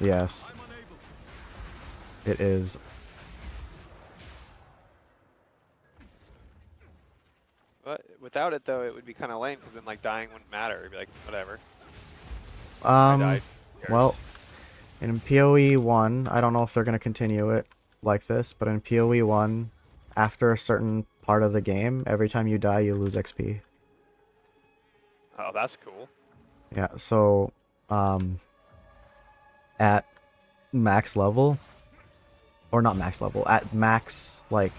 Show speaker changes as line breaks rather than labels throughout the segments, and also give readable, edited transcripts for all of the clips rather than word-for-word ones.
Yes. It is.
But without it though, it would be kind of lame because then like dying wouldn't matter. It'd be like whatever. I died. Who cares?
Well, in PoE 1, I don't know if they're going to continue it like this, but in PoE 1, after a certain part of the game, every time you die, you lose XP.
Oh, that's cool.
Yeah, so, at max level, or not max level, at max, like,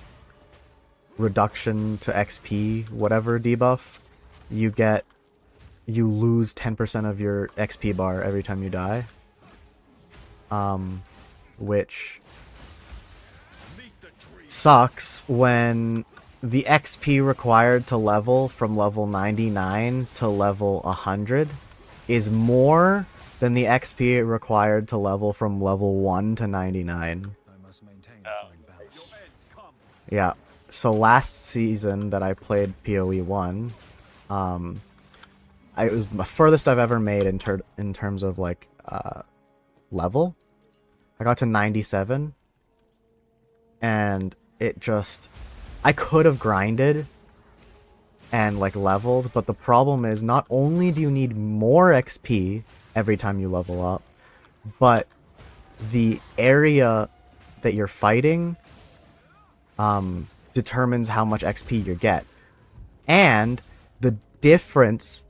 reduction to XP, whatever debuff, you lose 10% of your XP bar every time you die. Which sucks when the XP required to level from level 99 to level 100 is more than the XP required to level from level 1 to 99.
Oh, nice.
Yeah. So last season that I played PoE 1, it was the furthest I've ever made in terms of like level. I got to 97, and it just, I could have grinded and like leveled, but the problem is not only do you need more XP every time you level up, but the area that you're fighting determines how much XP you get. And the difference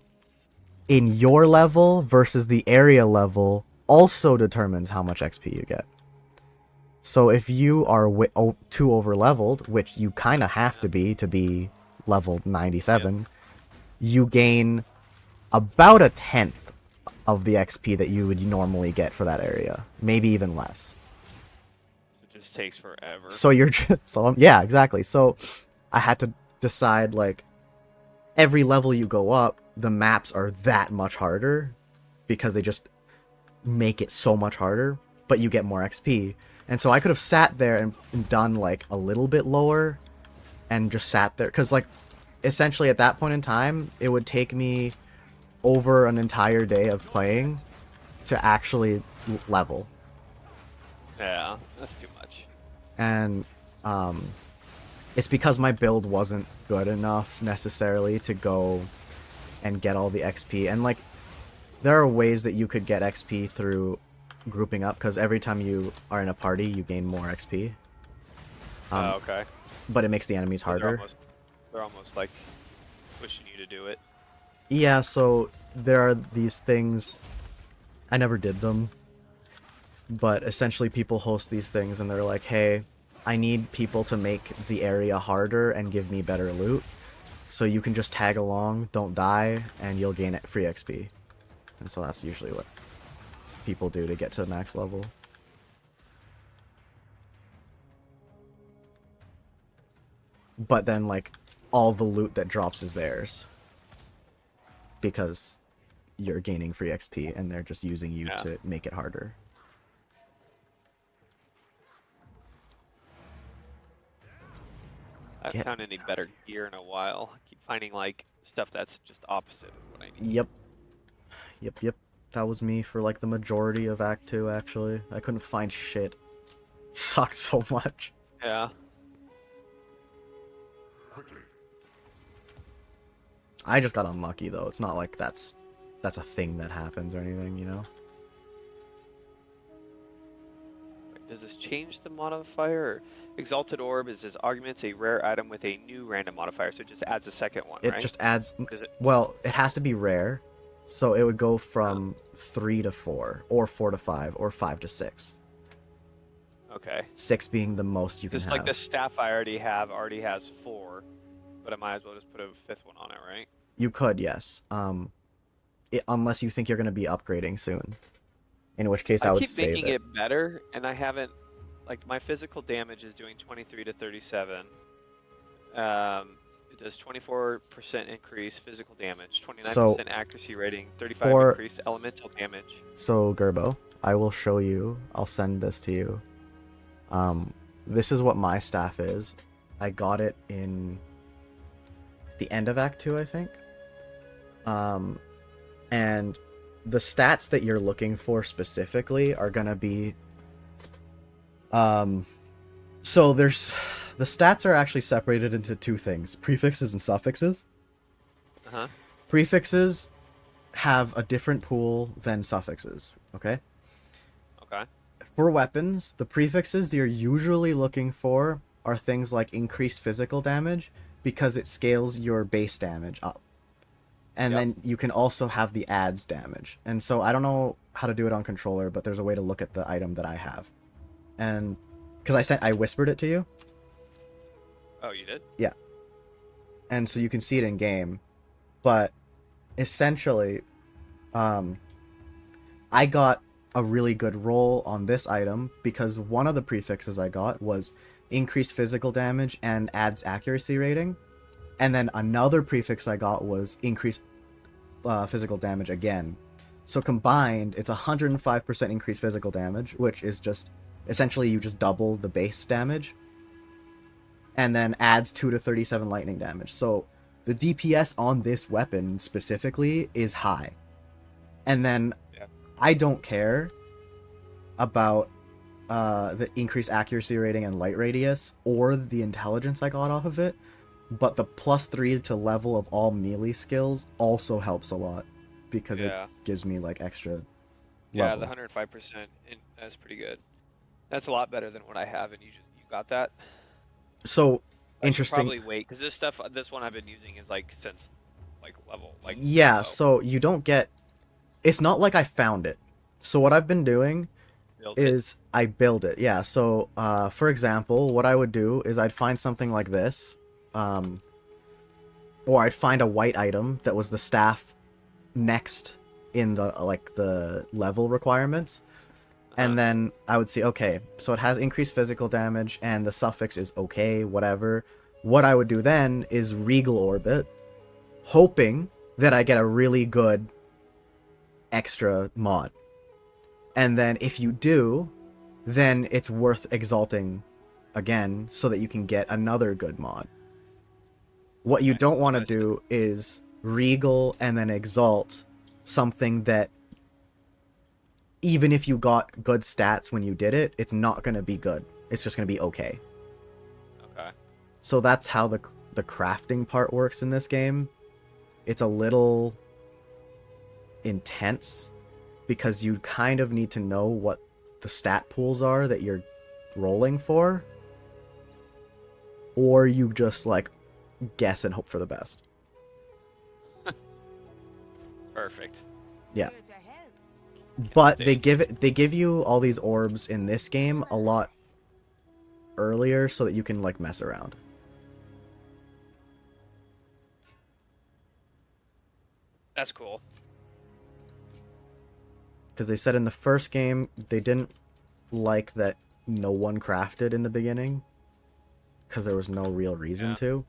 in your level versus the area level also determines how much XP you get. So if you are too over leveled, which you kind of have to be leveled 97, you gain about a tenth of the XP that you would normally get for that area, maybe even less.
So it just takes forever.
So you're yeah, exactly. So I had to decide, like, every level you go up, the maps are that much harder because they just make it so much harder, but you get more XP. And so I could have sat there and done like a little bit lower and just sat there, because like essentially at that point in time it would take me over an entire day of playing to actually level.
Yeah, that's too much.
And it's because my build wasn't good enough necessarily to go and get all the XP. And like, there are ways that you could get XP through grouping up, because every time you are in a party you gain more XP.
Okay.
But it makes the enemies harder.
They're almost like pushing you to do it.
Yeah, so there are these things, I never did them, but essentially people host these things and they're like, hey, I need people to make the area harder and give me better loot, so you can just tag along, don't die, and you'll gain free XP. And so that's usually what people do to get to the max level. But then, like, all the loot that drops is theirs, because you're gaining free XP and they're just using you to make it harder.
I haven't found any better gear in a while. I keep finding like stuff that's just opposite of what I need.
Yep. That was me for like the majority of Act 2, actually. I couldn't find shit. Sucked so much.
Yeah.
I just got unlucky though. It's not like that's a thing that happens or anything, you know?
Does this change the modifier? Exalted Orb is this augments a rare item with a new random modifier, so it just adds a second one, right?
It just adds... Well, it has to be rare, so it would go from 3 to 4, or 4 to 5, or 5 to 6.
Okay.
6 being the most you can have.
Just like the staff I already have already has 4, but I might as well just put a 5th one on it, right?
You could, yes. Unless you think you're going to be upgrading soon. In which case I would save it.
I keep making it better, and I haven't... Like, my physical damage is doing 23 to 37. It does 24% increase physical damage, 29% accuracy rating, 35 increase elemental damage.
So, Gerbo, I will show you. I'll send this to you. This is what my staff is. I got it in the end of Act 2, I think. And the stats that you're looking for specifically are gonna be so there's the stats are actually separated into two things: prefixes and suffixes.
Uh-huh.
Prefixes have a different pool than suffixes, okay?
Okay.
For weapons, the prefixes you're usually looking for are things like increased physical damage, because it scales your base damage up. And
Yep.
then you can also have the adds damage. And so I don't know how to do it on controller, but there's a way to look at the item that I have. And because I whispered it to you.
Oh, you did?
Yeah. And so you can see it in game. But essentially, I got a really good roll on this item because one of the prefixes I got was increased physical damage and adds accuracy rating. And then another prefix I got was increased physical damage again. So combined, it's 105% increased physical damage, which is just essentially you just double the base damage. And then adds 2 to 37 lightning damage. So the DPS on this weapon specifically is high. And then I don't care about the increased accuracy rating and light radius or the intelligence I got off of it, but the +3 to level of all melee skills also helps a lot because it gives me like extra levels.
Yeah, the 105%, that's pretty good. That's a lot better than what I have, and you got that.
So
I
interesting.
Probably wait, because this one I've been using is like since like level like.
Yeah,
low.
so you don't get. It's not like I found it. So what I've been doing is I build it. Yeah. So for example, what I would do is I'd find something like this, or I'd find a white item that was the staff next in the level requirements. And then I would see, okay, so it has increased physical damage and the suffix is okay, whatever. What I would do then is Regal Orbit, hoping that I get a really good extra mod. And then if you do, then it's worth exalting again so that you can get another good mod. What you don't want to do is Regal and then exalt something that even if you got good stats when you did it, it's not going to be good. It's just going to be okay.
Okay.
So that's how the crafting part works in this game. It's a little intense because you kind of need to know what the stat pools are that you're rolling for, or you just like guess and hope for the best.
Perfect.
Yeah. But they give you all these orbs in this game a lot earlier so that you can like mess around.
That's cool.
Because they said in the first game they didn't like that no one crafted in the beginning because there was no real reason to.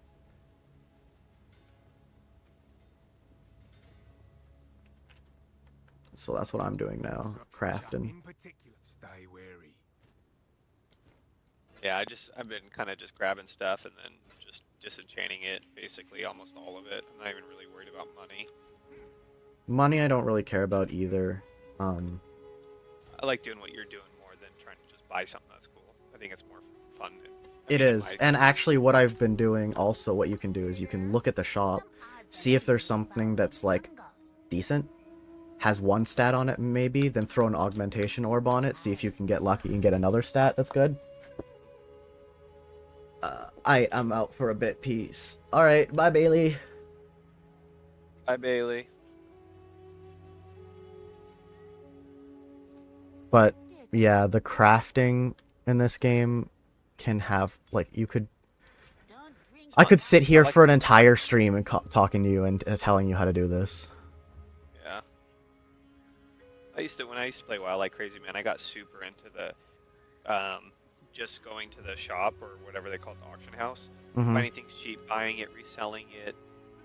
So that's what I'm doing now, crafting.
Yeah, I've been kind of just grabbing stuff and then just disenchanting it, basically almost all of it. I'm not even really worried about money.
Money I don't really care about either.
I like doing what you're doing more than trying to just buy something that's cool. I think it's more fun.
It is. And actually what I've been doing also, what you can do is you can look at the shop, see if there's something that's like decent, has one stat on it maybe, then throw an augmentation orb on it, see if you can get lucky and get another stat that's good. I'm out for a bit. Peace. Alright, bye Bailey.
Bye Bailey.
But yeah, the crafting in this game can have like I could sit here for an entire stream and talking to you and telling you how to do this.
Yeah. When I used to play WoW like crazy, man, I got super into the just going to the shop or whatever they call it, the auction house, finding things cheap, buying it, reselling it,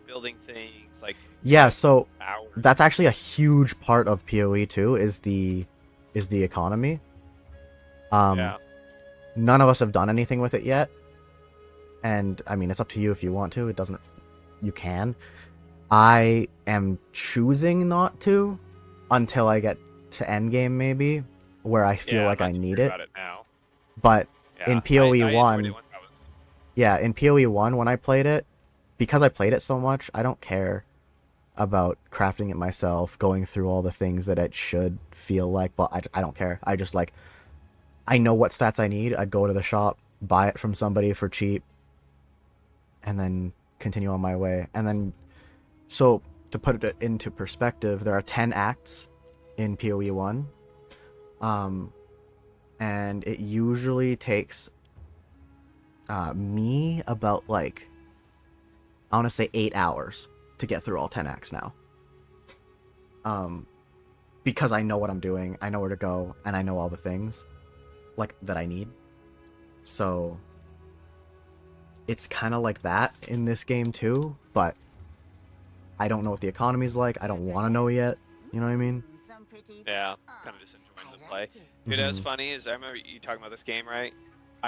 building things like.
Yeah, so
hours.
That's actually a huge part of PoE too, is the economy.
Yeah.
None of us have done anything with it yet. And I mean, it's up to you if you want to. You can. I am choosing not to. until I get to endgame maybe, where I feel
Yeah,
like
I'm
I
not too
need
worried
it.
about it now.
But
Yeah,
in PoE
I enjoyed it
1,
once I was.
yeah, in PoE 1 when I played it, because I played it so much, I don't care about crafting it myself, going through all the things that it should feel like, but I don't care. I just like, I know what stats I need. I'd go to the shop, buy it from somebody for cheap, and then continue on my way. And then, so to put it into perspective, there are 10 acts in PoE 1. And it usually takes me about like, I want to say 8 hours to get through all 10 acts now. Because I know what I'm doing, I know where to go, and I know all the things like that I need. So it's kind of like that in this game too, but I don't know what the economy's like. I don't want to know yet. You know what I mean?
Yeah, kind of just enjoying the play. Dude,
Mm-hmm.
that's funny is I remember you talking about this game, right?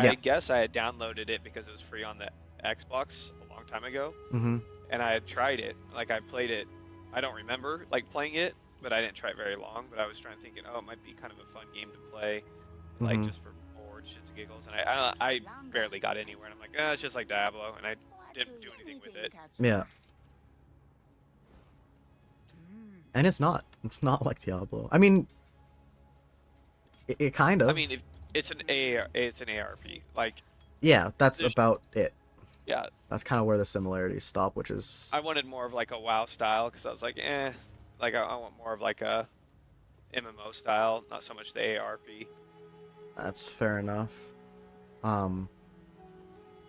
Yeah.
I guess I had downloaded it because it was free on the Xbox a long time ago,
Mm-hmm.
and I had tried it. Like I played it. I don't remember like playing it, but I didn't try it very long. But I was trying thinking, oh, it might be kind of a fun game to play, like
Mm-hmm.
just for bored shits and giggles. And I barely got anywhere, and I'm like, it's just like Diablo, and I didn't do anything with it.
Yeah. And it's not. It's not like Diablo. I mean, it kind
I
of.
mean, if it's an ARP, like
Yeah, that's
there's
about it.
yeah.
That's kind of where the similarities stop, which is
I wanted more of like a WoW style because I was like, like I want more of like a MMO style, not so much the ARP.
that's fair enough. Um,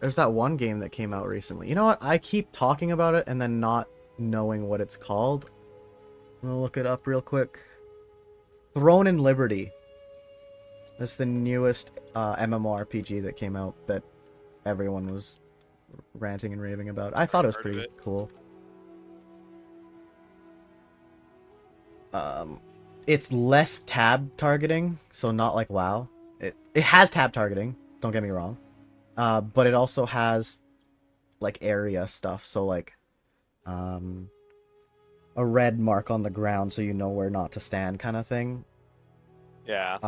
there's that one game that came out recently. You know what? I keep talking about it and then not knowing what it's called. I'm gonna look it up real quick. Throne and Liberty. That's the newest MMORPG that came out that everyone was ranting and raving about. I thought it was
Heard of
pretty
it?
cool. It's less tab targeting, so not like WoW. It has tab targeting, don't get me wrong. But it also has like area stuff, so like um a red mark on the ground so you know where not to stand kind of thing.
Yeah.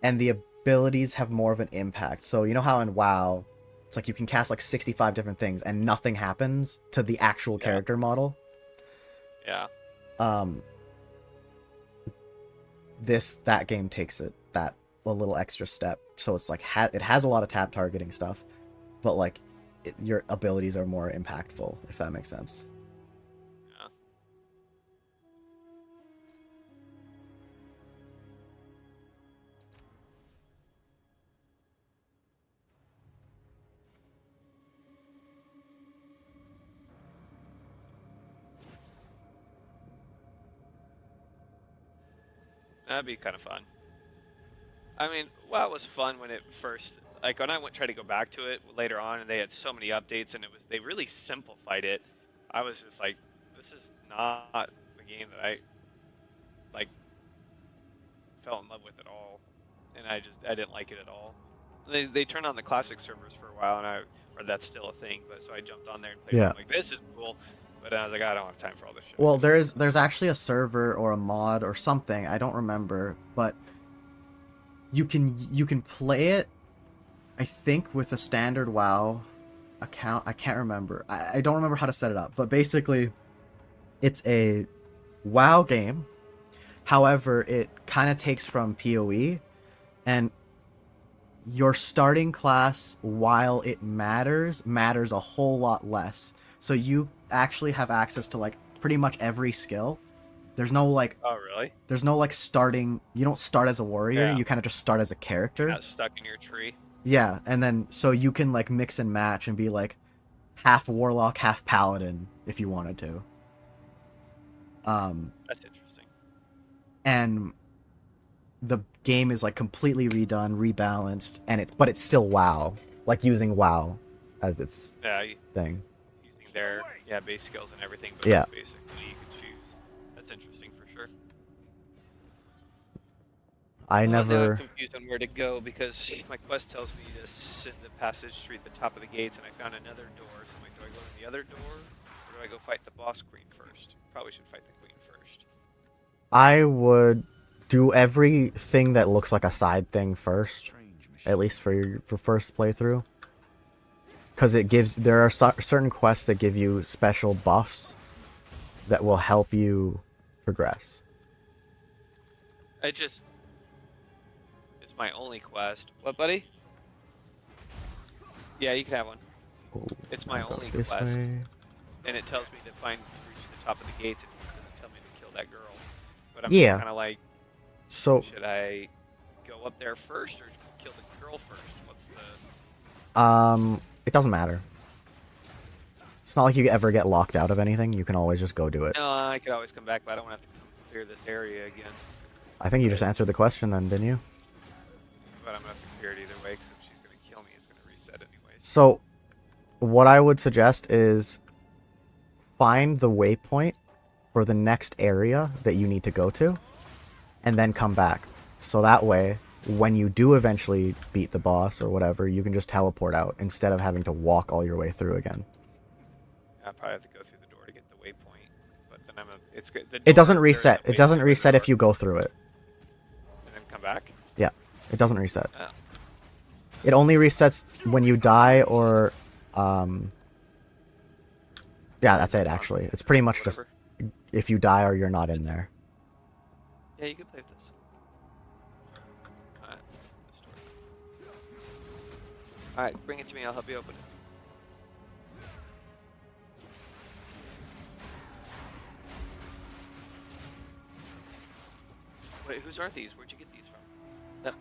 And the abilities have more of an impact. So you know how in WoW it's like you can cast like 65 different things and nothing happens to the actual
Yeah.
character model.
Yeah.
Um that game takes it that a little extra step. So it's like it has a lot of tab targeting stuff, but like your abilities are more impactful, if that makes sense.
Yeah. That'd be kind of fun. I mean, WoW was fun when it first, like when I went try to go back to it later on, and they had so many updates, and they really simplified it. I was just like, this is not the game that I like fell in love with at all, and I didn't like it at all. They turned on the classic servers for a while, and or that's still a thing, but so I jumped on there and played.
Yeah.
I'm like, this is cool, but I was like, I don't have time for all this shit.
Well, there's actually a server or a mod or something, I don't remember, but you can play it, I think, with a standard WoW account. I can't remember. I don't remember how to set it up, but basically it's a WoW game. However, it kind of takes from PoE, and your starting class, while it matters a whole lot less. So you actually have access to like pretty much every skill. There's no like
Oh, really?
starting, you don't start as a warrior,
Yeah.
you kind of just start as a
You're
character.
not stuck in your tree.
Yeah, and then so you can like mix and match and be like half warlock, half paladin if you wanted to.
That's interesting.
And the game is like completely redone, rebalanced, and it's still WoW, like using WoW as its
Yeah,
thing.
using their base skills and everything, but
Yeah.
basically you can choose. That's interesting for sure.
I
Now I'm
never.
confused on where to go because my quest tells me to send the passage through the top of the gates, and I found another door. So I'm like, do I go in the other door, or do I go fight the boss queen first? Probably should fight the queen first.
I would do everything that looks like a side thing first, at least for your first playthrough, because there are certain quests that give you special buffs that will help you progress.
It's my only quest. What, buddy? Yeah, you can have one.
Oh,
It's my only
this
quest,
way.
and it tells me to reach the top of the gates. It doesn't tell me to kill that girl. But I'm just
Yeah.
kind of like,
So
should I go up there first or kill the girl first? What's the?
it doesn't matter. It's not like you ever get locked out of anything. You can always just go do it.
No, I could always come back, but I don't want to have to come clear this area again.
I think you just answered the question then, didn't you?
But I'm gonna have to clear it either way, because if she's gonna kill me, it's gonna reset anyways.
So, what I would suggest is find the waypoint for the next area that you need to go to, and then come back. So that way, when you do eventually beat the boss or whatever, you can just teleport out instead of having to walk all your way through again.
I probably have to go through the door to get the waypoint, but then it's good.
It doesn't reset. It doesn't reset if you go through it.
And then come back?
Yeah, it doesn't reset.
Oh.
It only resets when you die or, yeah, that's it actually. It's pretty much just if you die or you're not in there.
Yeah, you can play with this. Alright, Alright, bring it to me, I'll help you open it. Wait, whose are these? Where'd you get these from?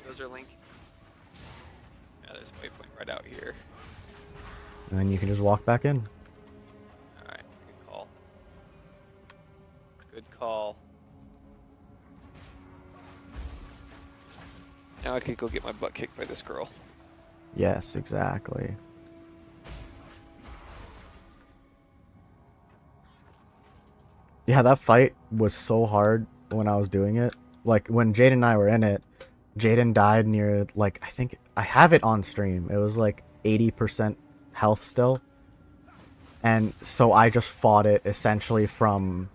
Those are Link. Yeah, there's a waypoint right out here.
And then you can just walk back in.
Alright, good call. Good call. Now I can go get my butt kicked by this girl.
Yes, exactly. Yeah, that fight was so hard when I was doing it. Like, when Jaden and I were in it, Jaden died near, like, I think, I have it on stream. It was like 80% health still. And so I just fought it essentially from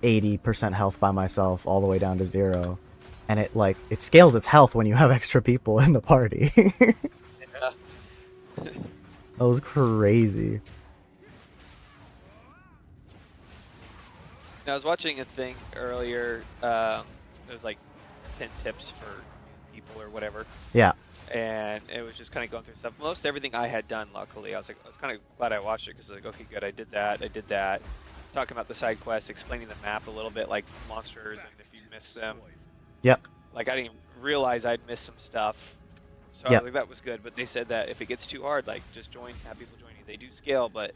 80% health by myself all the way down to 0. And it, like, it scales its health when you have extra people in the party.
Yeah.
That was crazy.
Now, I was watching a thing earlier. It was like 10 tips for people or whatever.
Yeah.
And it was just kind of going through stuff. Most everything I had done, luckily. I was kind of glad I watched it because I was like, okay, good, I did that. Talking about the side quests, explaining the map a little bit, like monsters and if you miss them.
Yep.
Like, I didn't even realize I'd missed some stuff. So
Yep.
I was like, that was good. But they said that if it gets too hard, like, just have people join you. They do scale, but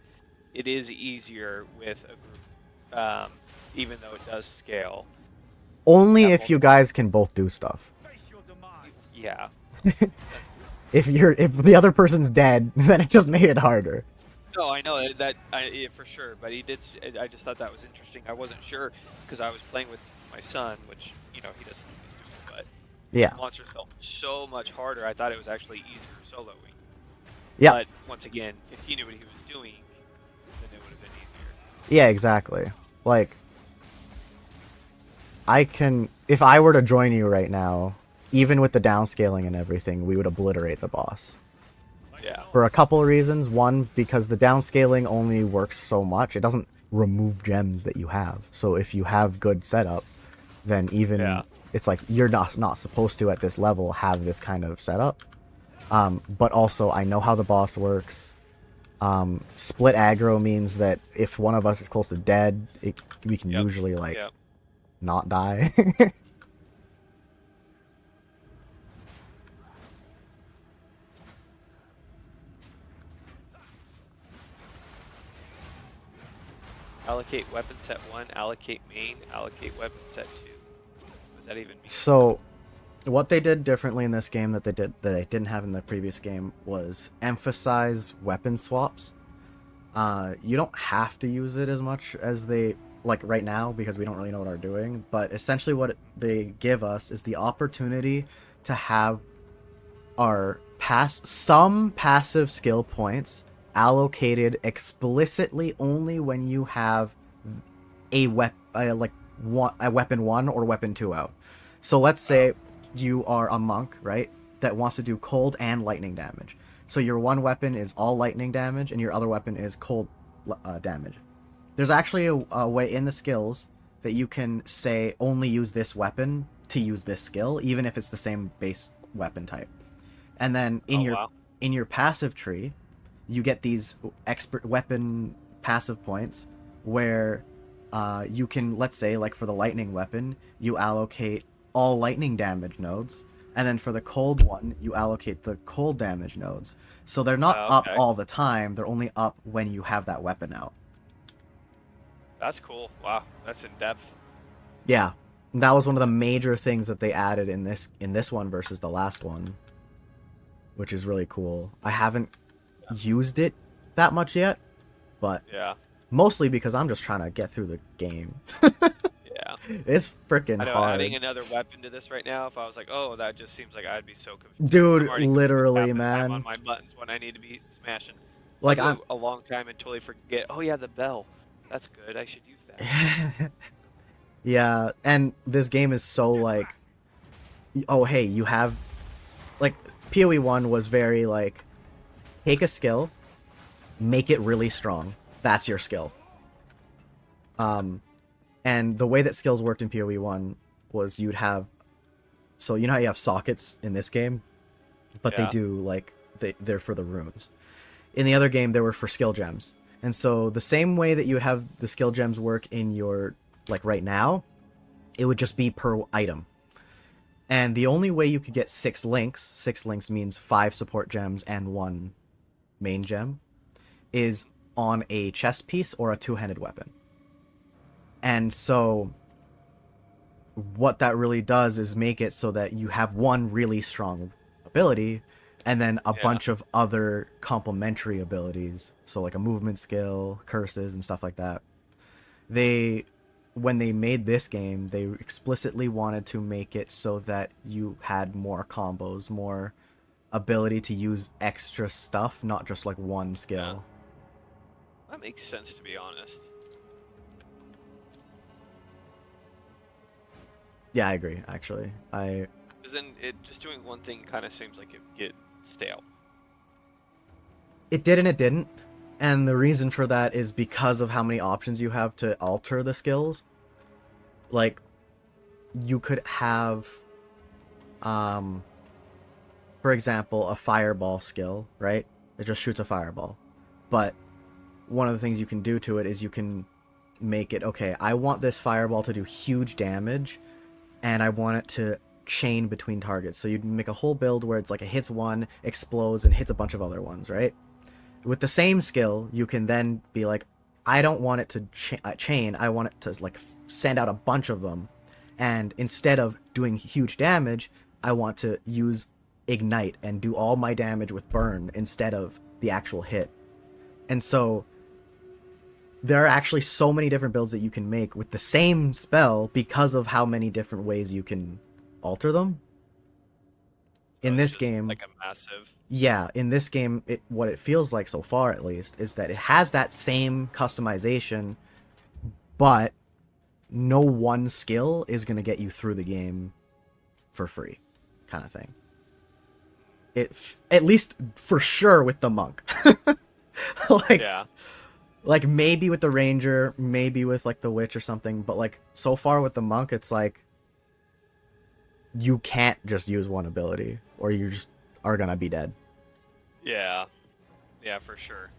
it is easier with a group, even though it does scale.
Only if you guys can both do stuff.
Yeah.
If the other person's dead, then it just made it harder.
No, I know that for sure, but he did. I just thought that was interesting. I wasn't sure because I was playing with my son, which he doesn't always do, but
Yeah.
monsters felt so much harder. I thought it was actually easier soloing.
Yeah.
But once again, if he knew what he was doing, then it would have been easier.
Yeah, exactly. Like, if I were to join you right now, even with the downscaling and everything, we would obliterate the boss.
Yeah.
For a couple of reasons. One, because the downscaling only works so much. It doesn't remove gems that you have. So if you have good setup, then even it's like you're not supposed to at this level have this kind of setup. But also I know how the boss works. Split aggro means that if one of us is close to dead, we can usually like not die.
Allocate weapon set 1, allocate main, allocate weapon set 2. What does that even mean?
So, what they did differently in this game that they didn't have in the previous game was emphasize weapon swaps. You don't have to use it as much as they like right now because we don't really know what we're doing. But essentially, what they give us is the opportunity to have our some passive skill points allocated explicitly only when you have a weapon 1 or weapon 2 out. So let's say you are a monk, right, that wants to do cold and lightning damage. So your one weapon is all lightning damage, and your other weapon is cold damage. There's actually a way in the skills that you can say only use this weapon to use this skill, even if it's the same base weapon type. And then in your passive tree, you get these expert weapon passive points where you can, let's say, like for the lightning weapon, you allocate all lightning damage nodes, and then for the cold one, you allocate the cold damage nodes. So they're not up all the time, they're only up when you have that weapon out.
That's cool. Wow, that's in depth.
Yeah, that was one of the major things that they added in this one versus the last one, which is really cool. I haven't used it that much yet, but mostly because I'm just trying to get through the game.
Yeah,
it's freaking hard.
Adding another weapon to this right now, if I was like, oh, that just seems like I'd be so confused.
Dude, literally, man.
On my buttons when I need to be smashing.
Like
I'm a long time and totally forget. Oh yeah, the bell. That's good. I should use that.
Yeah, and this game is so like, oh hey, you have, like, PoE 1 was very like, take a skill, make it really strong. That's your skill. And the way that skills worked in PoE 1 was you'd have, so you know how you have sockets in this game, but they do like they're for the runes. In the other game, they were for skill gems. And so the same way that you would have the skill gems work in your, like right now, it would just be per item. And the only way you could get 6 links means 5 support gems and 1 main gem, is on a chest piece or a 2-handed weapon. And so what that really does is make it so that you have one really strong ability and then a bunch of other complementary abilities. So like a movement skill, curses, and stuff like that. When they made this game, they explicitly wanted to make it so that you had more combos, more ability to use extra stuff, not just like one skill.
That makes sense, to be honest.
Yeah, I agree, actually.
Because then just doing one thing kind of seems like it would get stale.
It did and it didn't. And the reason for that is because of how many options you have to alter the skills. Like, you could have, for example, a fireball skill, right? It just shoots a fireball. But one of the things you can do to it is you can make it, okay, I want this fireball to do huge damage, and I want it to chain between targets. So you'd make a whole build where it's like it hits one, explodes, and hits a bunch of other ones, right? With the same skill, you can then be like, I don't want it to chain, I want it to like send out a bunch of them. And instead of doing huge damage, I want to use ignite and do all my damage with burn instead of the actual hit. And so there are actually so many different builds that you can make with the same spell because of how many different ways you can alter them.
So
in this game,
like a massive...
Yeah, in this game, what it feels like so far, at least, is that it has that same customization, but no one skill is going to get you through the game for free, kind of thing. At least for sure with the monk. Like maybe with the ranger, maybe with like the witch or something, but like so far with the monk, it's like you can't just use one ability or you just are gonna be dead.
Yeah, for sure.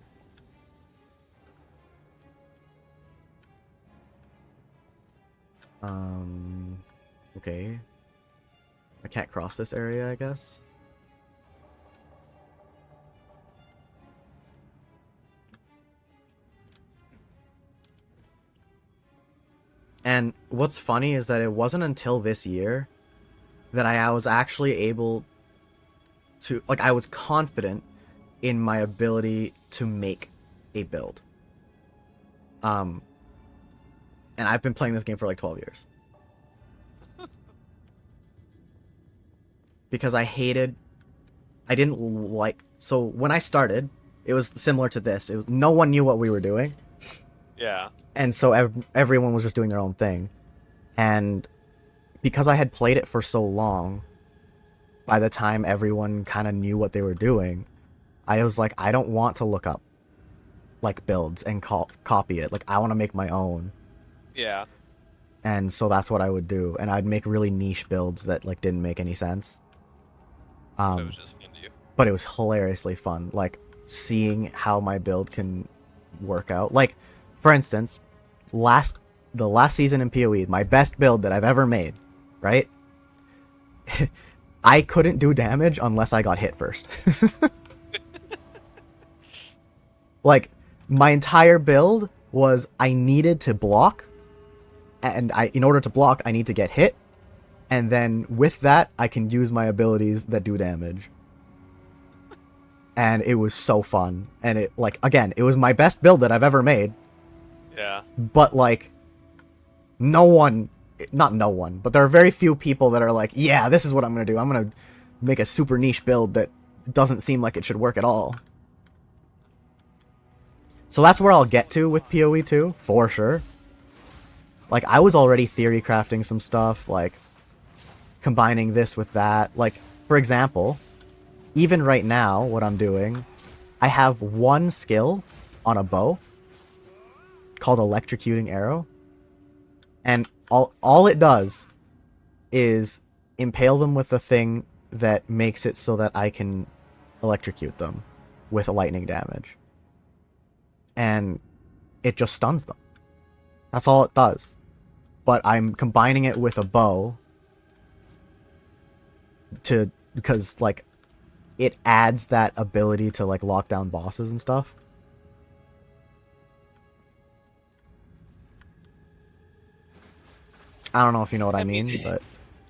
Okay. I can't cross this area, I guess. And what's funny is that it wasn't until this year that I was actually able to, like, I was confident in my ability to make a build. And I've been playing this game for like 12 years. Because I didn't like, so when I started, it was similar to this. It was, no one knew what we were doing.
Yeah.
And so everyone was just doing their own thing. And because I had played it for so long, by the time everyone kind of knew what they were doing, I was like, I don't want to look up like builds and copy it. Like I want to make my own.
Yeah.
And so that's what I would do. And I'd make really niche builds that like didn't make any sense.
But it was just fun to you.
But it was hilariously fun. Like seeing how my build can work out. Like, for instance, the last season in PoE, my best build that I've ever made, right? I couldn't do damage unless I got hit first. Like, my entire build was I needed to block, and in order to block, I need to get hit, and then with that, I can use my abilities that do damage. And it was so fun. And it, like, again, it was my best build that I've ever made.
Yeah.
But, like, not no one, but there are very few people that are like, yeah, this is what I'm going to do. I'm going to make a super niche build that doesn't seem like it should work at all. So that's where I'll get to with PoE 2, for sure. Like, I was already theory crafting some stuff, like, combining this with that. Like, for example, even right now, what I'm doing, I have one skill on a bow called Electrocuting Arrow. And all it does is impale them with a thing that makes it so that I can electrocute them with lightning damage. And it just stuns them. That's all it does. But I'm combining it with a bow because like it adds that ability to like lock down bosses and stuff. I don't know if you know what I mean, but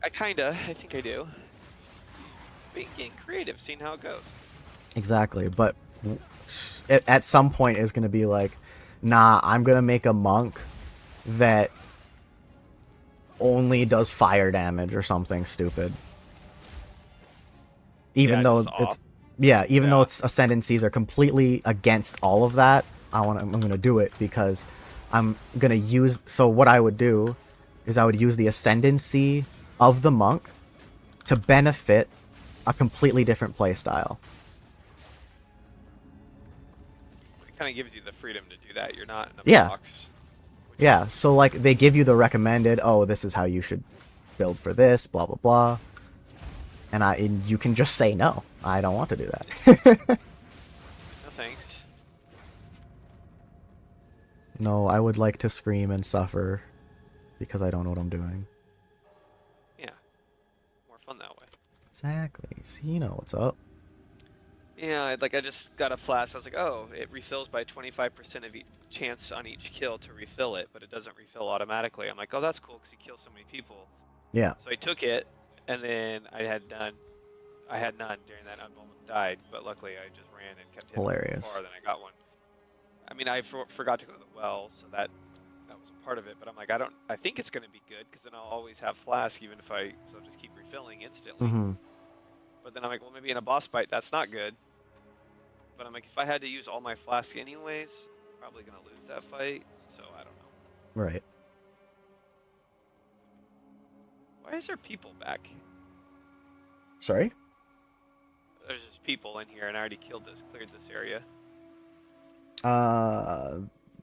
I think I do. Being creative, seeing how it goes.
exactly. But at some point it's going to be like, nah, I'm going to make a monk that only does fire damage or something stupid. Even though it's though its ascendancies are completely against all of that, I'm going to do it because I'm going to use, so what I would do is I would use the ascendancy of the monk to benefit a completely different playstyle.
It kind of gives you the freedom to do that. You're not in a box.
Yeah, so like they give you the recommended, oh, this is how you should build for this, blah blah blah. And you can just say no. I don't want to do that.
No thanks.
No, I would like to scream and suffer because I don't know what I'm doing.
Yeah. More fun that way.
Exactly. So you know what's up.
Yeah, I just got a flask. I was like, oh, it refills by 25% of each chance on each kill to refill it, but it doesn't refill automatically. I'm like, oh, that's cool because he kills so many people.
Yeah.
So I took it, and then I had none during that. I almost died, but luckily I just ran and kept hitting
Hilarious.
far, then I got one. I mean, I forgot to go to the well, so that was a part of it. But I'm like, I think it's gonna be good because then I'll always have flask, even if so I'll just keep refilling instantly. But then I'm like, well, maybe in a boss fight that's not good. But I'm like, if I had to use all my flask anyways, I'm probably gonna lose that fight. So I don't know.
Right.
Why is there people back?
Sorry?
There's just people in here, and I already cleared this area.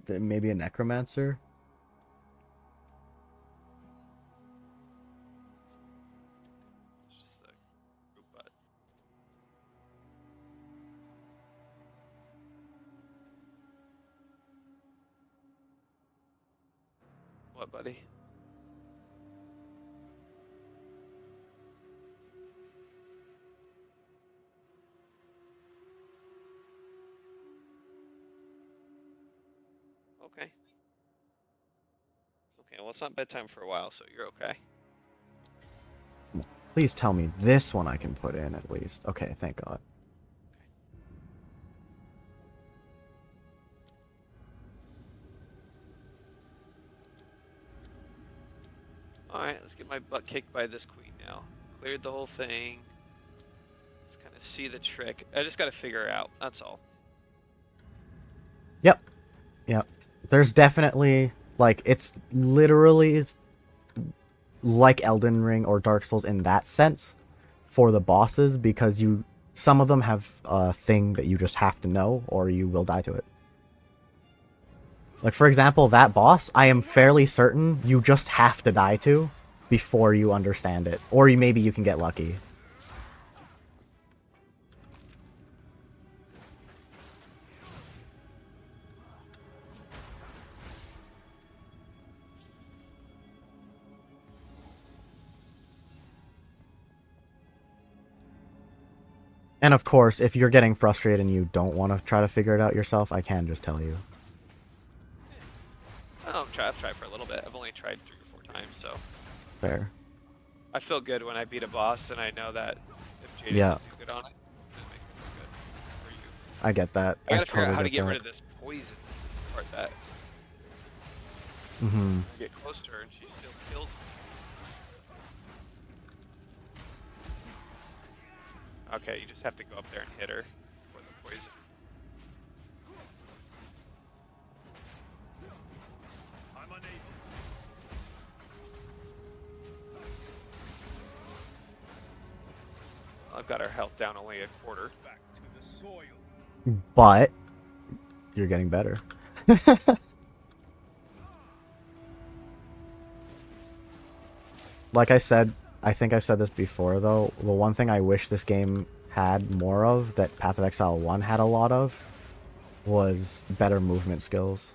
Maybe a necromancer?
It's just a group butt. What, buddy? Okay. Okay, well, it's not bedtime for a while, so you're okay.
Please tell me this one I can put in at least. Okay, thank God.
Alright, let's get my butt kicked by this queen now. Cleared the whole thing. Let's kind of see the trick. I just gotta figure it out, that's all.
Yep. There's definitely, like, it's literally like Elden Ring or Dark Souls in that sense for the bosses, because some of them have a thing that you just have to know or you will die to it. Like, for example, that boss, I am fairly certain you just have to die to before you understand it. Or maybe you can get lucky. And of course, if you're getting frustrated and you don't want to try to figure it out yourself, I can just tell you.
I've tried for a little bit. I've only tried 3 or 4 times, so.
Fair.
I feel good when I beat a boss and I know that if JD
Yeah.
didn't do good on it, it makes me feel good for you.
I get that.
I
I
gotta figure out
totally
how to
get
get
that.
rid of this poison part that
Mm-hmm.
I get close to her and she still kills me. Okay, you just have to go up there and hit her for the poison. I'm unable. I've got our health down only a quarter. Back to the soil.
But you're getting better. Like I said, I think I've said this before though, the one thing I wish this game had more of, that Path of Exile 1 had a lot of, was better movement skills.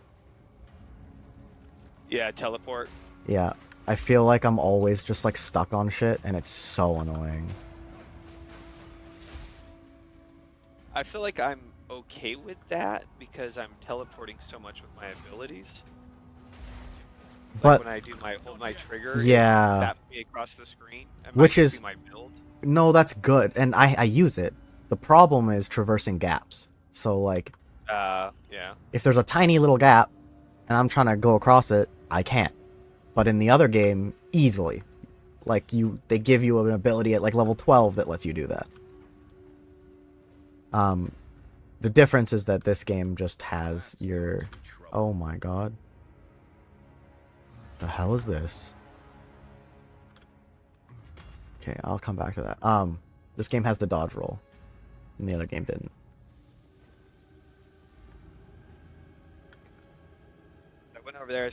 Yeah, teleport.
Yeah, I feel like I'm always just like stuck on shit and it's so annoying.
I feel like I'm okay with that because I'm teleporting so much with my abilities. Like
But
when I do hold my trigger,
yeah,
it zaps me across the screen. It might
which
just be
is,
my build.
no, that's good, and I use it. The problem is traversing gaps. So like,
Yeah.
if there's a tiny little gap and I'm trying to go across it, I can't. But in the other game, easily. Like, they give you an ability at like level 12 that lets you do that. The difference is that this game just has your... Oh my god. The hell is this? Okay, I'll come back to that. This game has the dodge roll, and the other game didn't.
I went over there.